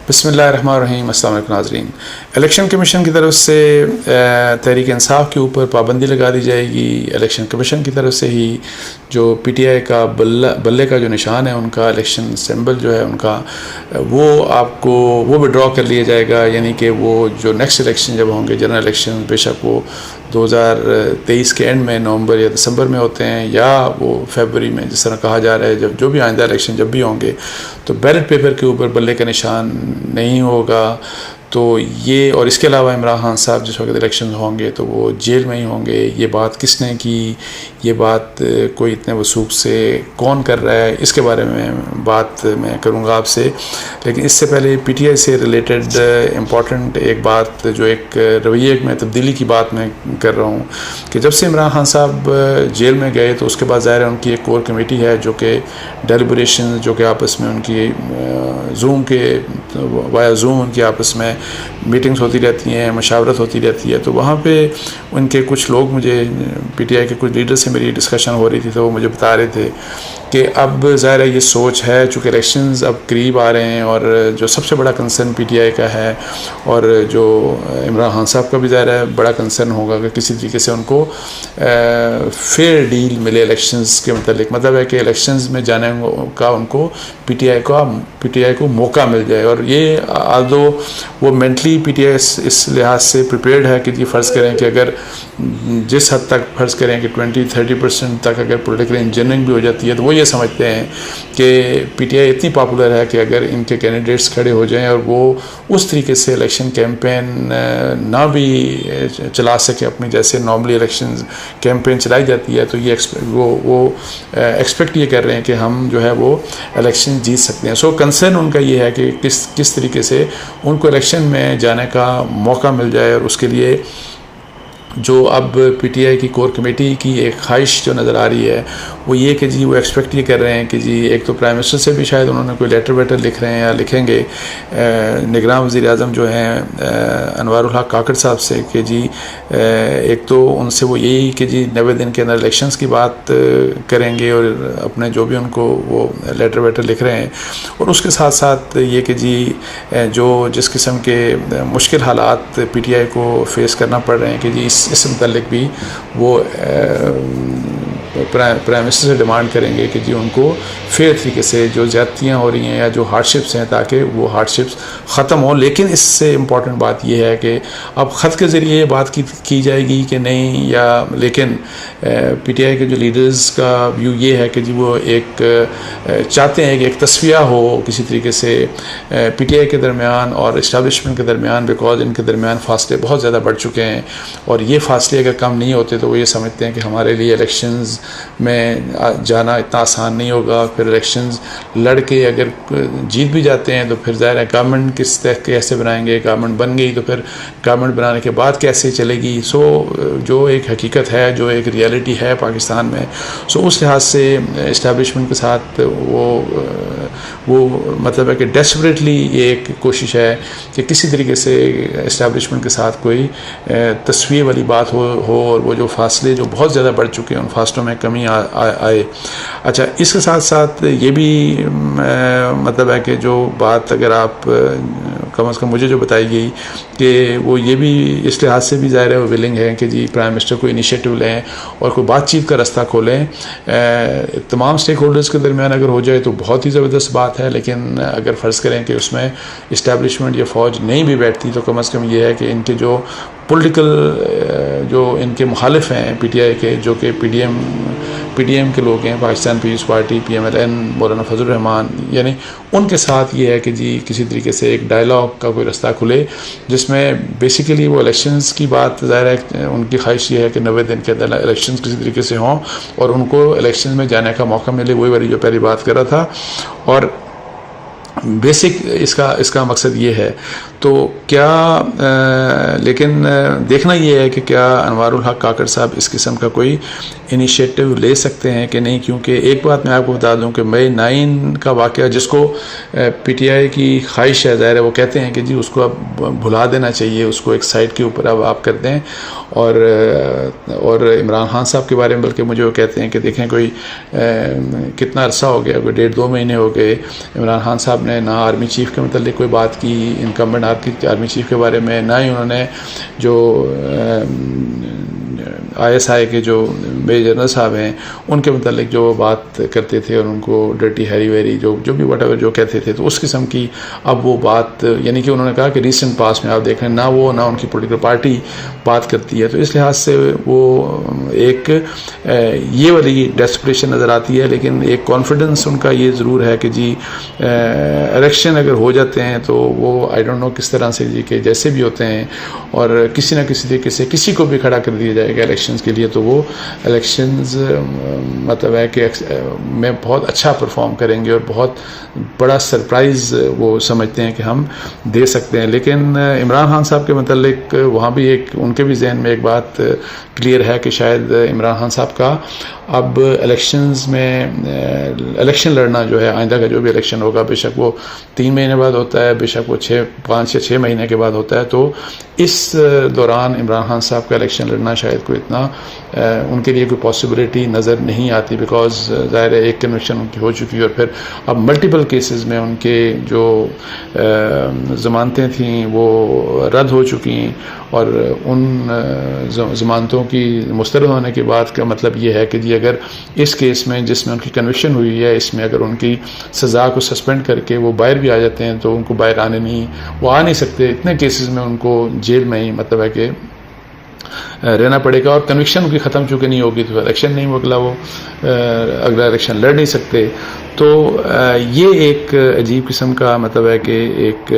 بسم اللہ الرحمن الرحیم. السلام علیکم ناظرین. الیکشن کمیشن کی طرف سے تحریک انصاف کے اوپر پابندی لگا دی جائے گی. الیکشن کمیشن کی طرف سے ہی جو پی ٹی آئی کا بلے کا جو نشان ہے ان کا الیکشن سمبل جو ہے ان کا وہ آپ کو وہ وڈرا کر لیا جائے گا. یعنی کہ وہ جو نیکسٹ الیکشن جب ہوں گے جنرل الیکشن بے شک وہ 2023 کے اینڈ میں نومبر یا دسمبر میں ہوتے ہیں یا وہ فیبروری میں جس طرح کہا جا رہا ہے, جو بھی آئندہ الیکشن جب بھی ہوں گے تو بیلٹ پیپر کے اوپر بلے کا نشان نہیں ہوگا. تو یہ اور اس کے علاوہ عمران خان صاحب جس وقت الیکشن ہوں گے تو وہ جیل میں ہی ہوں گے. یہ بات کس نے کی, یہ بات کوئی اتنے وثوق سے کون کر رہا ہے, اس کے بارے میں بات میں کروں گا آپ سے. لیکن اس سے پہلے پی ٹی آئی سے ریلیٹڈ امپورٹنٹ ایک بات جو ایک رویے میں تبدیلی کی بات میں کر رہا ہوں کہ جب سے عمران خان صاحب جیل میں گئے تو اس کے بعد ظاہر ہے ان کی ایک کور کمیٹی ہے جو کہ ڈیلیبریشن جو کہ آپس میں ان کی زوم کے وایا زوم ان کی آپس میں میٹنگز ہوتی رہتی ہیں, مشاورت ہوتی رہتی ہے. تو وہاں پہ ان کے کچھ لوگ مجھے پی ٹی آئی کے کچھ لیڈر سے میری ڈسکشن ہو رہی تھی تو وہ مجھے بتا رہے تھے کہ اب ظاہر ہے یہ سوچ ہے چونکہ الیکشنز اب قریب آ رہے ہیں اور جو سب سے بڑا کنسرن پی ٹی آئی کا ہے اور جو عمران خان صاحب کا بھی ظاہر ہے بڑا کنسرن ہوگا کہ کسی طریقے سے ان کو فیئر ڈیل ملے الیکشنز کے متعلق. مطلب ہے کہ الیکشنز میں جانے کا ان کو پی ٹی آئی کو موقع مل جائے. اور یہ آلدو وہ مینٹلی پی ٹی آئی اس لحاظ سے پریپیئرڈ ہے کہ جی فرض کریں کہ اگر جس حد تک فرض کریں کہ 20-30% تک اگر پولیٹیکل انجینئرنگ بھی ہو جاتی ہے تو وہ یہ سمجھتے ہیں کہ پی ٹی آئی اتنی پاپولر ہے کہ اگر ان کے کینڈیڈیٹس کھڑے ہو جائیں اور وہ اس طریقے سے الیکشن کیمپین نہ بھی چلا سکے اپنی جیسے نارملی الیکشن کیمپین چلائی جاتی ہے تو یہ وہ ایکسپیکٹ یہ کر رہے ہیں کہ ہم جو ہے وہ الیکشن جیت سکتے ہیں. سو کنسرن ان کا یہ ہے کہ کس طریقے سے ان کو الیکشن میں جانے کا موقع مل جائے. اور اس کے لیے جو اب پی ٹی آئی کی کور کمیٹی کی ایک خواہش جو نظر آ رہی ہے وہ یہ کہ جی وہ ایکسپیکٹ یہ کر رہے ہیں کہ جی ایک تو پرائم منسٹر سے بھی شاید انہوں نے کوئی لیٹر لکھ رہے ہیں یا لکھیں گے نگراں وزیر اعظم جو ہیں انوار الحق کاکڑ صاحب سے کہ جی ایک تو ان سے وہ یہی کہ جی 90 دن کے اندر الیکشنز کی بات کریں گے اور اپنے جو بھی ان کو وہ لیٹر لکھ رہے ہیں. اور اس کے ساتھ ساتھ یہ کہ جی جو جس قسم کے مشکل حالات پی ٹی آئی کو فیس کرنا پڑ رہے ہیں کہ جی اس متعلق بھی وہ پرائم منسٹر سے ڈیمانڈ کریں گے کہ جی ان کو فیئر طریقے سے جو زیادتیاں ہو رہی ہیں یا جو ہارڈ شپس ہیں تاکہ وہ ہارڈ شپس ختم ہوں. لیکن اس سے امپورٹنٹ بات یہ ہے کہ اب خط کے ذریعے یہ بات کی جائے گی کہ نہیں یا لیکن پی ٹی آئی کے جو لیڈرز کا ویو یہ ہے کہ جی وہ ایک چاہتے ہیں کہ ایک تصفیہ ہو کسی طریقے سے پی ٹی آئی کے درمیان اور اسٹیبلشمنٹ کے درمیان بیکاز ان کے درمیان فاصلے بہت زیادہ بڑھ چکے ہیں اور یہ فاصلے اگر کم نہیں ہوتے تو وہ یہ سمجھتے ہیں کہ ہمارے لیے الیکشنز میں جانا اتنا آسان نہیں ہوگا. پھر الیکشنز لڑ کے اگر جیت بھی جاتے ہیں تو پھر ظاہر ہے گورنمنٹ کس طرح کیسے بنائیں گے, گورنمنٹ بن گئی تو پھر گورنمنٹ بنانے کے بعد کیسے چلے گی. سو جو ایک حقیقت ہے جو ایک ریئلٹی ہے پاکستان میں سو اس لحاظ سے اسٹیبلشمنٹ کے ساتھ وہ مطلب ہے کہ ڈیسپریٹلی یہ ایک کوشش ہے کہ کسی طریقے سے اسٹیبلشمنٹ کے ساتھ کوئی تصفیہ والی بات ہو اور وہ جو فاصلے جو بہت زیادہ بڑھ چکے ہیں ان فاصلوں میں کمی آئے. اچھا اس کے ساتھ ساتھ یہ بھی مطلب ہے کہ جو بات اگر آپ کم از کم مجھے جو بتائی گئی کہ وہ یہ بھی اس لحاظ سے بھی ظاہر ہے وہ ولنگ ہے کہ جی پرائم منسٹر کو انیشیٹو لیں اور کوئی بات چیت کا رستہ کھولیں. تمام اسٹیک ہولڈرز کے درمیان اگر ہو جائے تو بہت ہی زبردست بات ہے, لیکن اگر فرض کریں کہ اس میں اسٹیبلشمنٹ یا فوج نہیں بھی بیٹھتی تو کم از کم یہ ہے کہ ان کے جو پولیٹیکل جو ان کے مخالف ہیں پی ٹی آئی کے جو کہ پی ڈی ایم کے لوگ ہیں پاکستان پیپلز پارٹی PMLN مولانا فضل الرحمان یعنی ان کے ساتھ یہ ہے کہ جی کسی طریقے سے ایک ڈائلاگ کا کوئی رستہ کھلے جس میں بیسیکلی وہ الیکشنز کی بات ظاہر ہے ان کی خواہش یہ ہے کہ 90 دن کے اندر الیکشنز کسی طریقے سے ہوں اور ان کو الیکشن میں جانے کا موقع ملے. وہی والی جو پہلی بات کر رہا تھا اور بیسک اس کا مقصد یہ ہے. تو کیا لیکن دیکھنا یہ ہے کہ کیا انوار الحق کاکڑ صاحب اس قسم کا کوئی انیشیٹو لے سکتے ہیں کہ نہیں, کیونکہ ایک بات میں آپ کو بتا دوں کہ مئی 9 کا واقعہ جس کو پی ٹی آئی کی خواہش ہے ظاہر ہے وہ کہتے ہیں کہ جی اس کو اب بھلا دینا چاہیے, اس کو ایک سائٹ کے اوپر اب آپ کر دیں. اور عمران خان صاحب کے بارے میں بلکہ مجھے وہ کہتے ہیں کہ دیکھیں کوئی کتنا عرصہ ہو گیا, کوئی 1.5-2 مہینے ہو گئے عمران خان صاحب نے نہ آرمی چیف کے متعلق کوئی بات کی انکمبنٹ آرمی چیف کے بارے میں، نہ ہی انہوں نے جو ISI کے جو میجر جنرل صاحب ہیں ان کے متعلق جو بات کرتے تھے اور ان کو ڈرٹی ہیری ویری جو بھی واٹ ایور جو کہتے تھے، تو اس قسم کی اب وہ بات، یعنی کہ انہوں نے کہا کہ ریسنٹ پاس میں آپ دیکھ رہے ہیں نہ وہ نہ ان کی پولیٹیکل پارٹی بات کرتی ہے، تو اس لحاظ سے وہ ایک یہ والی ڈیسپریشن نظر آتی ہے، لیکن ایک کانفیڈنس ان کا یہ ضرور ہے کہ جی الیکشن اگر ہو جاتے ہیں تو وہ آئی ڈونٹ نو کس طرح سے جی کہ جیسے بھی ہوتے ہیں اور کسی نہ کسی طریقے سے کسی کو بھی کھڑا کر دیا جائے گا الیکشنز کے لیے، تو وہ الیکشنز مطلب ہے کہ میں بہت اچھا پرفارم کریں گے اور بہت بڑا سرپرائز وہ سمجھتے ہیں کہ ہم دے سکتے ہیں۔ لیکن عمران خان صاحب کے متعلق وہاں بھی ایک ان کے بھی ذہن میں ایک بات کلیئر ہے کہ شاید عمران خان صاحب کا اب الیکشنز میں الیکشن لڑنا جو ہے، آئندہ کا جو بھی الیکشن ہوگا، بے شک وہ 3 مہینے بعد ہوتا ہے، بے شک وہ 5 یا 6 مہینے کے بعد ہوتا ہے، تو اس دوران عمران خان صاحب کا الیکشن لڑنا شاید کوئی اتنا ان کے لیے کوئی پاسبلٹی نظر نہیں آتی، بیکاز ظاہر ہے ایک کنوکشن ان کی ہو چکی ہے اور پھر اب ملٹیپل کیسز میں ان کے جو ضمانتیں تھیں وہ رد ہو چکی ہیں، اور ان ضمانتوں کی مسترد ہونے کے بعد کا مطلب یہ ہے کہ جی اگر اس کیس میں جس میں ان کی کنوکشن ہوئی ہے، اس میں اگر ان کی سزا کو سسپینڈ کر کے وہ باہر بھی آ جاتے ہیں تو ان کو باہر وہ آ نہیں سکتے، اتنے کیسز میں ان کو جیل میں ہی مطلب ہے کہ رہنا پڑے گا، اور کنوکشن کی ختم چونکہ نہیں ہوگی تو الیکشن نہیں ہوگا، وہ اگلا الیکشن لڑ نہیں سکتے۔ تو یہ ایک عجیب قسم کا مطلب ہے کہ ایک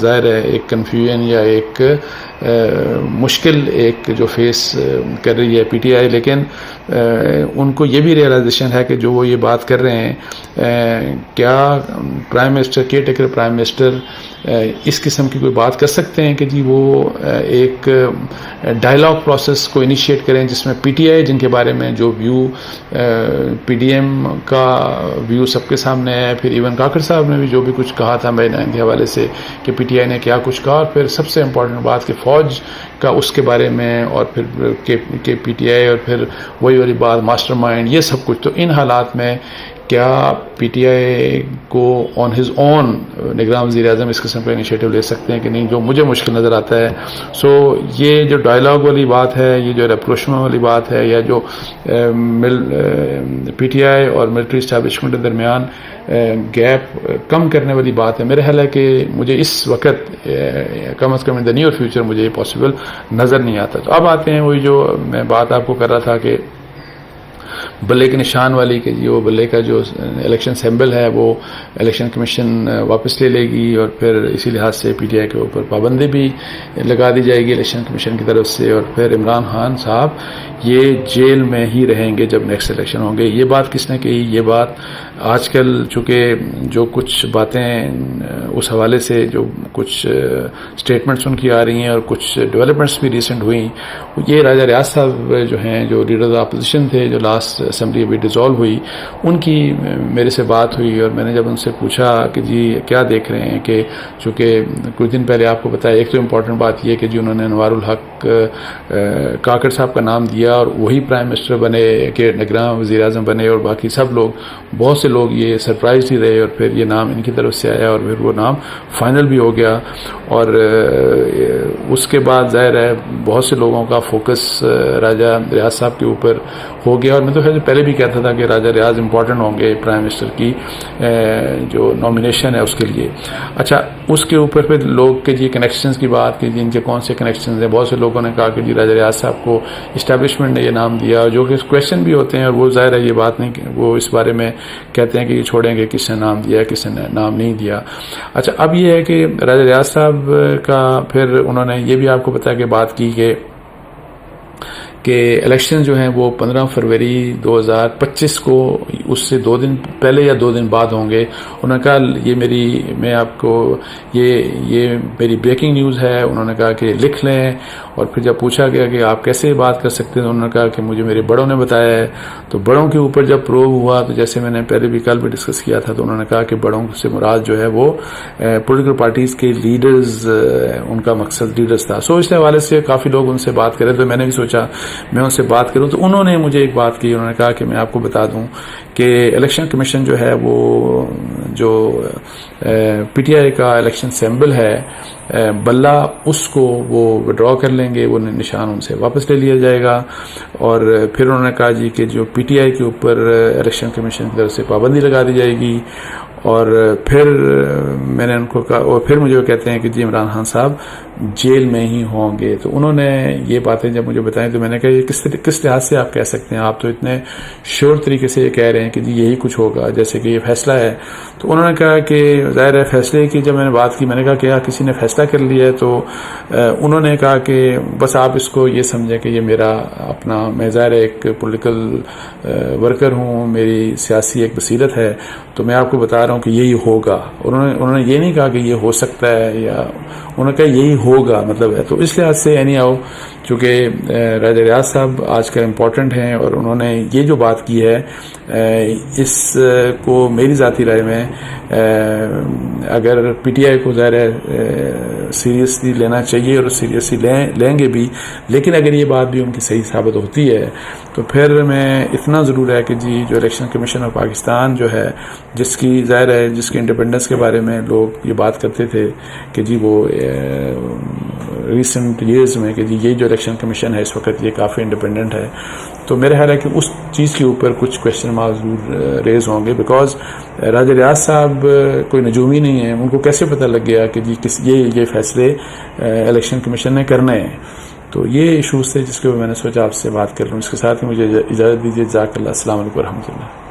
ظاہر ہے ایک کنفیوژن یا ایک مشکل ایک جو فیس کر رہی ہے PTI، لیکن ان کو یہ بھی ریئلائزیشن ہے کہ جو وہ یہ بات کر رہے ہیں، کیا prime minister caretaker prime minister اس قسم کی کوئی بات کر سکتے ہیں کہ جی وہ ایک ڈائلاگ پروسیس کو انیشیٹ کریں جس میں PTI جن کے بارے میں جو ویو PDM کا ویو سب کے سامنے ہے، پھر ایون کاکڑ صاحب نے بھی جو بھی کچھ کہا تھا مین کے حوالے سے کہ PTI نے کیا کچھ کہا، اور پھر سب سے امپورٹنٹ بات کہ فوج کا اس کے بارے میں، اور پھر کہ PTI اور پھر وہی والی بات ماسٹر مائنڈ، یہ سب کچھ، تو ان حالات میں کیا PTI کو آن ہز اون نگراں وزیر اعظم اس قسم کا انیشیٹو لے سکتے ہیں کہ نہیں، جو مجھے مشکل نظر آتا ہے۔ سو یہ جو ڈائلاگ والی بات ہے، یہ جو ریپروشمنٹ والی بات ہے، یا جو PTI اور ملٹری اسٹیبلشمنٹ کے درمیان گیپ کم کرنے والی بات ہے، میرا خیال ہے کہ مجھے اس وقت کم از کم ان دا نیئر فیوچر مجھے یہ پاسبل نظر نہیں آتا۔ تو اب آتے ہیں وہی جو میں بات آپ کو کر رہا تھا کہ بلے کے نشان والی، کہ وہ بلے کا جو الیکشن سمبل ہے وہ الیکشن کمیشن واپس لے لے گی، اور پھر اسی لحاظ سے PTI کے اوپر پابندی بھی لگا دی جائے گی الیکشن کمیشن کی طرف سے، اور پھر عمران خان صاحب یہ جیل میں ہی رہیں گے جب نیکسٹ الیکشن ہوں گے۔ یہ بات کس نے کہی؟ یہ بات آج کل چونکہ جو کچھ باتیں اس حوالے سے جو کچھ اسٹیٹمنٹس ان کی آ رہی ہیں اور کچھ ڈیولپمنٹس بھی ریسنٹ ہوئیں، یہ راجہ ریاض صاحب جو ہیں جو لیڈر آف اپوزیشن تھے، جو لاسٹ اسمبلی ابھی ڈیزالو ہوئی، ان کی میرے سے بات ہوئی، اور میں نے جب ان سے پوچھا کہ جی کیا دیکھ رہے ہیں، کہ چونکہ کچھ دن پہلے آپ کو بتایا، ایک تو امپورٹنٹ بات یہ کہ جی انہوں نے انوار الحق کاکڑ صاحب کا نام دیا اور وہی پرائم منسٹر بنے کہ نگراں وزیر اعظم بنے، اور باقی سب لوگ، بہت سے لوگ یہ سرپرائز ہی رہے، اور پھر یہ نام ان کی طرف سے آیا اور پھر وہ نام فائنل بھی ہو گیا، اور اس کے بعد ظاہر ہے بہت سے لوگوں کا فوکس راجہ ریاض صاحب کے اوپر ہو گیا، اور میں تو پہلے بھی کہتا تھا کہ راجہ ریاض امپورٹنٹ ہوں گے پرائم منسٹر کی جو نامینیشن ہے اس کے لیے۔ اچھا، اس کے اوپر پھر لوگ کہ جی کنیکشنز کی بات کہ جن کے کون سے کنیکشنز ہیں، بہت سے لوگوں نے کہا کہ جی راجہ ریاض صاحب کو اسٹیبلشمنٹ نے یہ نام دیا، جو کہ کویشچن بھی ہوتے ہیں، اور وہ ظاہر ہے یہ بات نہیں، وہ اس بارے میں کہتے ہیں کہ یہ چھوڑیں گے کس نے نام دیا کس نے نام نہیں دیا۔ اچھا، اب یہ ہے کہ راجہ ریاض صاحب کا پھر انہوں نے یہ بھی آپ کو بتایا کہ بات کی کہ الیکشن جو ہیں وہ 15 فروری 2025 کو، اس سے 2 دن پہلے یا 2 دن بعد ہوں گے۔ انہوں نے کہا میں آپ کو یہ میری بریکنگ نیوز ہے، انہوں نے کہا کہ لکھ لیں، اور پھر جب پوچھا گیا کہ آپ کیسے بات کر سکتے ہیں تو انہوں نے کہا کہ مجھے میرے بڑوں نے بتایا ہے۔ تو بڑوں کے اوپر جب پروب ہوا تو جیسے میں نے پہلے بھی کل بھی ڈسکس کیا تھا، تو انہوں نے کہا کہ بڑوں سے مراد جو ہے وہ پولیٹیکل پارٹیز کے لیڈرز، ان کا مقصد لیڈرز تھا۔ سو اس حوالے سے کافی لوگ ان سے بات کرے، تو میں نے بھی سوچا میں ان سے بات کروں، تو انہوں نے مجھے ایک بات کی، انہوں نے کہا کہ میں آپ کو بتا دوں کہ الیکشن کمیشن جو ہے وہ جو پی ٹی آئی کا الیکشن سیمبل ہے بلہ، اس کو وہ وڈرا کر لیں گے، وہ نشان ان سے واپس لے لیا جائے گا. اور پھر انہوں نے کہا جی کہ جو پی ٹی آئی کے اوپر الیکشن کمیشن کی طرف سے پابندی لگا دی جائے گی. اور پھر میں نے ان کو کہا، اور پھر مجھے وہ کہتے ہیں کہ جی عمران خان صاحب جیل میں ہی ہوں گے. تو انہوں نے یہ باتیں جب مجھے بتائیں تو میں نے کہا یہ کس لحاظ سے آپ کہہ سکتے ہیں، آپ تو اتنے شیور طریقے سے یہ کہہ رہے ہیں کہ جی یہی کچھ ہوگا جیسے کہ یہ فیصلہ ہے. تو انہوں نے کہا کہ ظاہر ہے فیصلے کی جب میں نے بات کی، میں نے کہا کہ کسی نے فیصلہ کر لیا ہے. تو انہوں نے کہا کہ بس آپ اس کو یہ سمجھیں کہ یہ میرا اپنا، میں ظاہر ایک پولیٹیکل ورکر ہوں، میری سیاسی ایک بصیرت ہے، تو میں آپ کو بتا رہا ہوں کہ یہی ہوگا. انہوں نے یہ نہیں کہا کہ یہ ہو سکتا ہے، یا انہوں نے کہا یہی ہوگا مطلب ہے. تو اس لحاظ سے اینی آؤ، چونکہ راجہ ریاض صاحب آج کل امپورٹنٹ ہیں، اور انہوں نے یہ جو بات کی ہے اس کو میری ذاتی رائے میں اگر پی ٹی آئی کو ظاہر ہے سیریسلی لینا چاہیے اور سیریسلی لیں گے بھی، لیکن اگر یہ بات بھی ان کی صحیح ثابت ہوتی ہے تو پھر میں اتنا ضرور ہے کہ جی جو الیکشن کمیشن آف پاکستان جو ہے، جس کی ظاہر ہے جس کی انڈیپینڈنس کے بارے میں لوگ یہ بات کرتے تھے کہ جی وہ ریسنٹ ایئرز میں کہ جی یہ جو الیکشن کمیشن ہے اس وقت یہ کافی انڈیپینڈنٹ ہے، تو میرا خیال ہے کہ اس چیز کے اوپر کچھ کویشچن مارک ضرور ریز ہوں گے. بیکاز راجہ ریاض صاحب کوئی نجومی نہیں ہیں، ان کو کیسے پتہ لگ گیا کہ جی یہ فیصلے الیکشن کمیشن نے کرنے ہیں. تو یہ ایشوز تھے جس کے اوپر میں نے سوچا آپ سے بات کر لوں. اس کے ساتھ ہی مجھے اجازت دیجیے. جزاک اللہ. السلام علیکم ورحمۃ اللہ.